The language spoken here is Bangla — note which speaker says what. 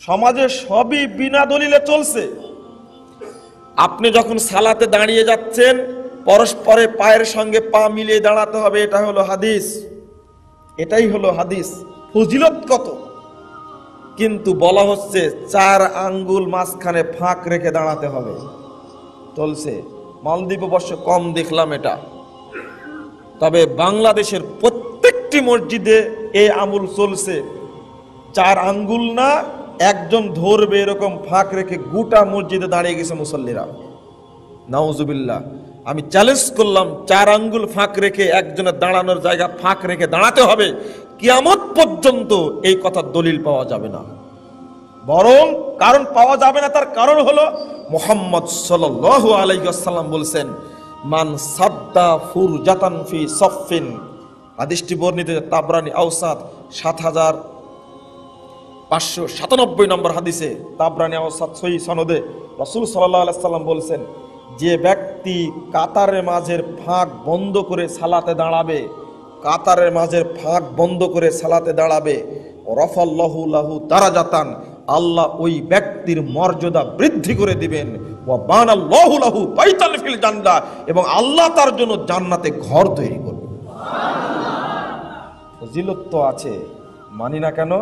Speaker 1: সমাজে সবই বিনা দলিলে চলছে। আপনি যখন সালাতে দাঁড়িয়ে যাচ্ছেন পরস্পরে পায়ের সঙ্গে পা মিলিয়ে দাঁড়াতে হবে, এটা হলো হাদিস, এটাই হলো হাদিস। ফজিলত কত! কিন্তু বলা হচ্ছে 4 আঙ্গুল মাঝখানে ফাঁক রেখে দাঁড়াতে হবে। চলছে। মালদ্বীপ অবশ্য কম দেখলাম এটা, তবে বাংলাদেশের প্রত্যেকটি মসজিদে এই আমল চলছে। 4 আঙ্গুল না, একজন ধরবে এরকম ফাঁক রেখে গোটা মসজিদে দাঁড়িয়ে গেছে মুসল্লিরা। নাউজুবিল্লাহ। আমি চ্যালেঞ্জ করলাম, 4 আঙ্গুল ফাঁক রেখে একজনের দাঁড়ানোর জায়গা ফাঁক রেখে দাঁড়াতে হবে। কিয়ামত পর্যন্ত এই কথার দলিল পাওয়া যাবে না, বরং কারণ পাওয়া যাবে না, তার কারণ হলো মুহাম্মদ সাল্লাল্লাহু আলাইহি ওয়াসাল্লাম বলেছেন, মান সাদ্দা ফুরজাতান ফি সাফফিন। হাদিসটি বর্ণিত তাবরানী আওসাত 7597 নম্বর হাদিসে, তাবরানী আওসাত সহিহ সনদে রাসূল সাল্লাল্লাহু আলাইহি ওয়াসাল্লাম বলেছেন, যে ব্যক্তি কাতারের মাঝের ফাঁক বন্ধ করে সালাতে দাঁড়াবে, কাতারের মাঝের ফাঁক বন্ধ করে সালাতে দাঁড়াবে, রাফাল্লাহু লাহু দারাজাতান, আল্লাহ ওই ব্যক্তির মর্যাদা বৃদ্ধি করে দিবেন, ওয়া বানাল্লাহু লাহু বাইতান ফিল জান্নাহ, এবং আল্লাহ তার জন্য জান্নাতে ঘর তৈরি করবেন। সুবহানাল্লাহ। ফজিলত তো আছে, মানি না কেন?